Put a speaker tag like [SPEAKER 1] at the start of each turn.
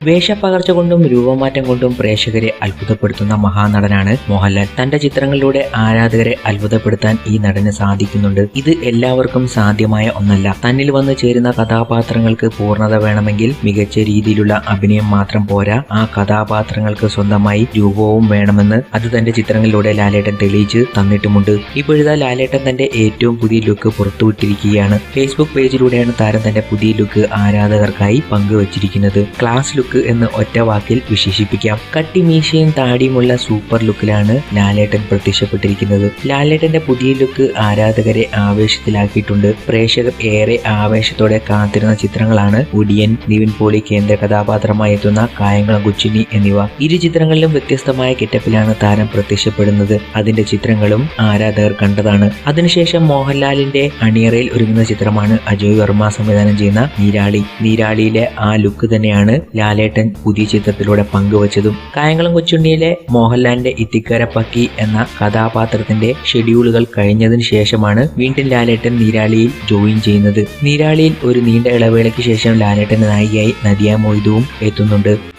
[SPEAKER 1] വേഷപ്പകർച്ച കൊണ്ടും രൂപമാറ്റം കൊണ്ടും പ്രേക്ഷകരെ അത്ഭുതപ്പെടുത്തുന്ന മഹാനടനാണ് മോഹൻലാൽ. തന്റെ ചിത്രങ്ങളിലൂടെ ആരാധകരെ അത്ഭുതപ്പെടുത്താൻ ഈ നടന് സാധിക്കുന്നുണ്ട്. ഇത് എല്ലാവർക്കും സാധ്യമായ ഒന്നല്ല. തന്നിൽ വന്നു ചേരുന്ന കഥാപാത്രങ്ങൾക്ക് പൂർണ്ണത വേണമെങ്കിൽ മികച്ച രീതിയിലുള്ള അഭിനയം മാത്രം പോരാ, ആ കഥാപാത്രങ്ങൾക്ക് സ്വന്തമായി രൂപവും വേണമെന്ന് അത് തന്റെ ചിത്രങ്ങളിലൂടെ ലാലേട്ടൻ തെളിയിച്ച് തന്നിട്ടുമുണ്ട്. ഇപ്പോഴിതാ ലാലേട്ടൻ തന്റെ ഏറ്റവും പുതിയ ലുക്ക് പുറത്തുവിട്ടിരിക്കുകയാണ്. ഫേസ്ബുക്ക് പേജിലൂടെയാണ് താരം തന്റെ പുതിയ ലുക്ക് ആരാധകർക്കായി പങ്കുവച്ചിരിക്കുന്നത്. ക്ലാസ് ലുക്ക് എന്ന് ഒറ്റ വാക്കിൽ വിശേഷിപ്പിക്കാം. കട്ടി മീശയും താടിയുമുള്ള സൂപ്പർ ലുക്കിലാണ് ലാലേട്ടൻ പ്രത്യക്ഷപ്പെട്ടിരിക്കുന്നത്. ലാലേട്ടന്റെ പുതിയ ലുക്ക് ആരാധകരെ ആവേശത്തിലാക്കിയിട്ടുണ്ട്. പ്രേക്ഷകർ ഏറെ ആവേശത്തോടെ കാത്തിരുന്ന ചിത്രങ്ങളാണ് ഒടിയൻ, നിവിൻ പോളി കേന്ദ്ര കഥാപാത്രമായി എത്തുന്ന കായംകുളം കൊച്ചുണ്ണി എന്നിവ. ഇരു ചിത്രങ്ങളിലും വ്യത്യസ്തമായ ഗെറ്റപ്പിലാണ് താരം പ്രത്യക്ഷപ്പെടുന്നത്. അതിന്റെ ചിത്രങ്ങളും ആരാധകർ കണ്ടതാണ്. അതിനുശേഷം മോഹൻലാലിന്റെ അണിയറയിൽ ഒരുങ്ങുന്ന ചിത്രമാണ് അജയ് വർമ്മ സംവിധാനം ചെയ്യുന്ന നീരാളി. നീരാളിയിലെ ആ ലുക്ക് തന്നെയാണ് ലാലേട്ടൻ പുതിയ ചിത്രത്തിലൂടെ പങ്കുവച്ചതും. കായംകുളം കൊച്ചുണ്ണിയിലെ മോഹൻലാലിന്റെ ഇത്തിക്കര പക്കി എന്ന കഥാപാത്രത്തിന്റെ ഷെഡ്യൂളുകൾ കഴിഞ്ഞതിന് ശേഷമാണ് വീണ്ടും ലാലേട്ടൻ നീരാളിയിൽ ജോയിൻ ചെയ്യുന്നത്. നീരാളിയിൽ ഒരു നീണ്ട ഇടവേളയ്ക്ക് ശേഷം ലാലേട്ടൻ നായികയായി നദിയ മൊയ്തുവും എത്തുന്നുണ്ട്.